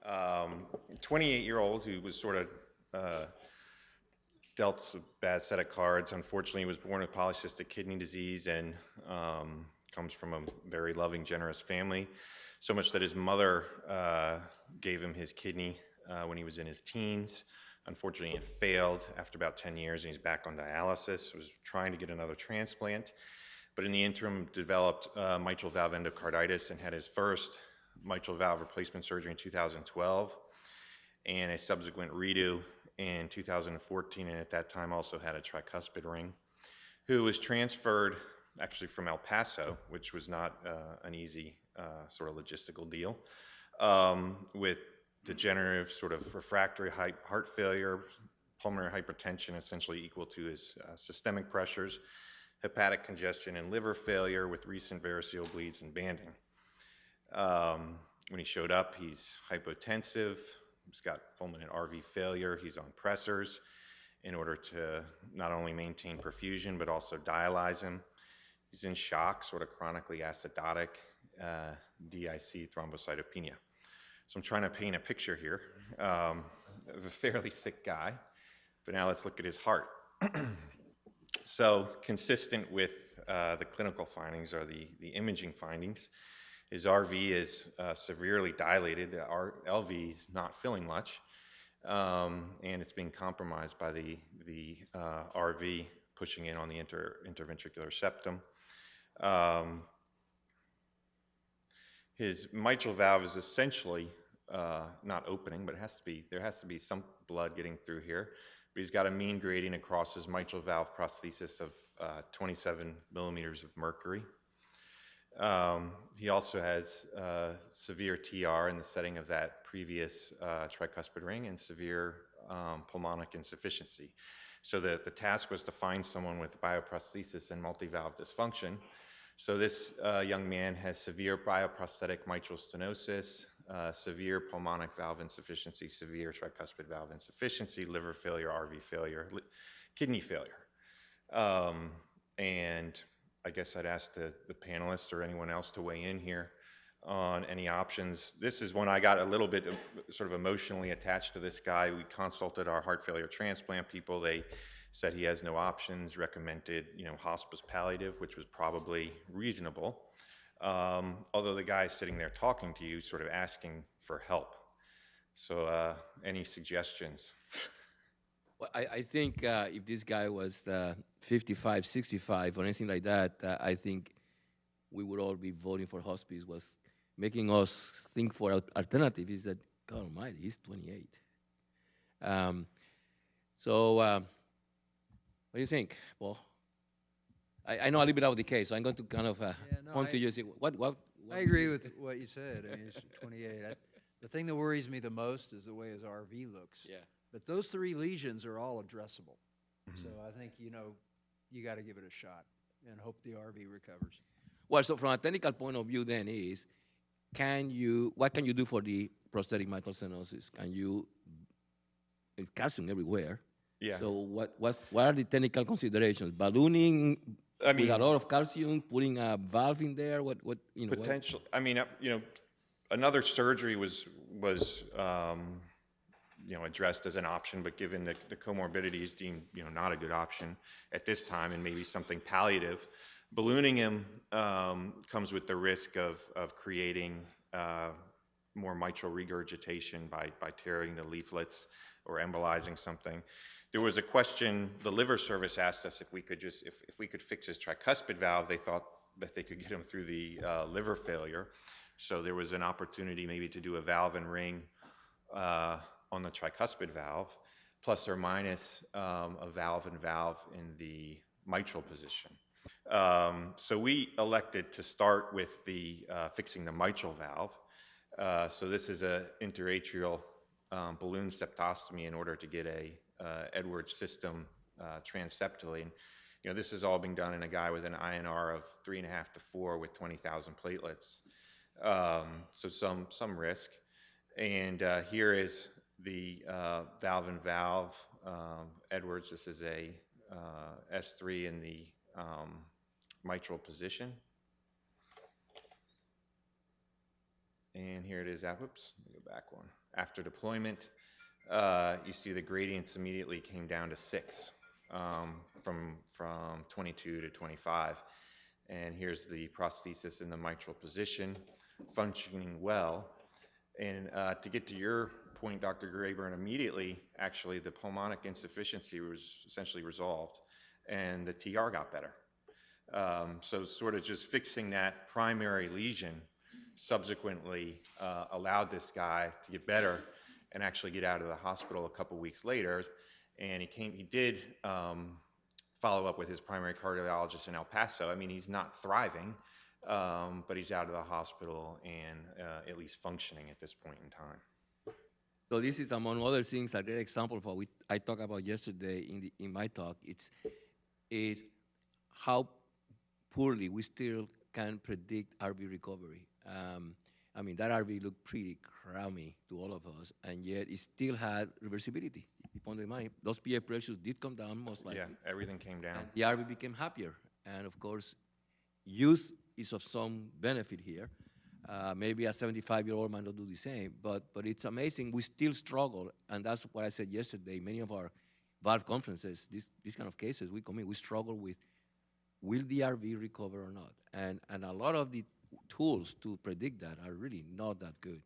28-year-old who was sort of dealt a bad set of cards. Unfortunately, he was born with polycystic kidney disease and comes from a very loving, generous family, so much that his mother gave him his kidney when he was in his teens. Unfortunately, it failed after about 10 years, and he's back on dialysis. Was trying to get another transplant, but in the interim developed mitral valve endocarditis and had his first mitral valve replacement surgery in 2012 and a subsequent redo in 2014, and at that time also had a tricuspid ring, who was transferred actually from El Paso, which was not an easy sort of logistical deal, with degenerative sort of refractory heart failure, pulmonary hypertension essentially equal to his systemic pressures, hepatic congestion and liver failure with recent variceal bleeds and banding. When he showed up, he's hypotensive, he's got fulminant RV failure, he's on pressors in order to not only maintain perfusion but also dialyze him. He's in shock, sort of chronically acidotic, DIC thrombocytopenia. So I'm trying to paint a picture here of a fairly sick guy, but now let's look at his heart. So consistent with the clinical findings or the imaging findings, his RV is severely dilated. The LV is not filling much, and it's being compromised by the RV pushing in on the interventricular septum. His mitral valve is essentially not opening, but there has to be some blood getting through here. But he's got a mean gradient across his mitral valve prosthesis of 27 millimeters of mercury. He also has severe TR in the setting of that previous tricuspid ring and severe pulmonic insufficiency. So the task was to find someone with bioprosthesis and multivalve dysfunction. So this young man has severe bioprosthetic mitral stenosis, severe pulmonic valve insufficiency, severe tricuspid valve insufficiency, liver failure, RV failure, kidney failure. And I guess I'd ask the panelists or anyone else to weigh in here on any options. This is when I got a little bit sort of emotionally attached to this guy. We consulted our heart failure transplant people. They said he has no options, recommended, hospice palliative, which was probably reasonable. Although the guy sitting there talking to you, sort of asking for help. So any suggestions? Well, I think if this guy was 55, 65, or anything like that, I think we would all be voting for hospice. Was making us think for alternative is that, God almighty, he's 28. What do you think, Paul? I know a little bit about the case, so I'm going to kind of point to you and say, what I agree with what you said. I mean, he's 28. The thing that worries me the most is the way his RV looks. Yeah. But those 3 lesions are all addressable. Mm-hmm. So I think, you got to give it a shot and hope the RV recovers. Well, so from a technical point of view then is, what can you do for the prosthetic mitral stenosis? It's calcium everywhere. Yeah. So what are the technical considerations? Ballooning with a lot of calcium, putting a valve in there, potential. Another surgery was addressed as an option, but given the comorbidities deemed not a good option at this time, and maybe something palliative. Ballooning him comes with the risk of creating more mitral regurgitation by tearing the leaflets or embolizing something. There was a question, the liver service asked us if we could fix his tricuspid valve. They thought that they could get him through the liver failure. So there was an opportunity maybe to do a valve and ring on the tricuspid valve, plus or minus a valve and valve in the mitral position. So we elected to start with the fixing the mitral valve. So this is a interatrial balloon septostomy in order to get a Edwards system transeptally. And, this has all been done in a guy with an INR of 3.5 to 4 with 20,000 platelets. So some risk. And here is the valve and valve Edwards. This is a S3 in the mitral position. And here it is. Whoops, let me go back one. After deployment, you see the gradients immediately came down to 6 from 22 to 25. And here's the prosthesis in the mitral position, functioning well. And to get to your point, Dr. Grayburn, immediately, actually, the pulmonic insufficiency was essentially resolved, and the TR got better. So sort of just fixing that primary lesion subsequently allowed this guy to get better and actually get out of the hospital a couple weeks later. And he did follow up with his primary cardiologist in El Paso. I mean, he's not thriving, but he's out of the hospital and at least functioning at this point in time. So this is, among other things, a great example of what I talked about yesterday in my talk. Is how poorly we still can predict RV recovery. I mean, that RV looked pretty crummy to all of us, and yet it still had reversibility. Depending on the money, those PA pressures did come down most likely. Yeah, everything came down. And the RV became happier. And of course, youth is of some benefit here. Maybe a 75-year-old might not do the same, but it's amazing. We still struggle, and that's what I said yesterday. Many of our valve conferences, these kind of cases, we struggle with, will the RV recover or not? And a lot of the tools to predict that are really not that good.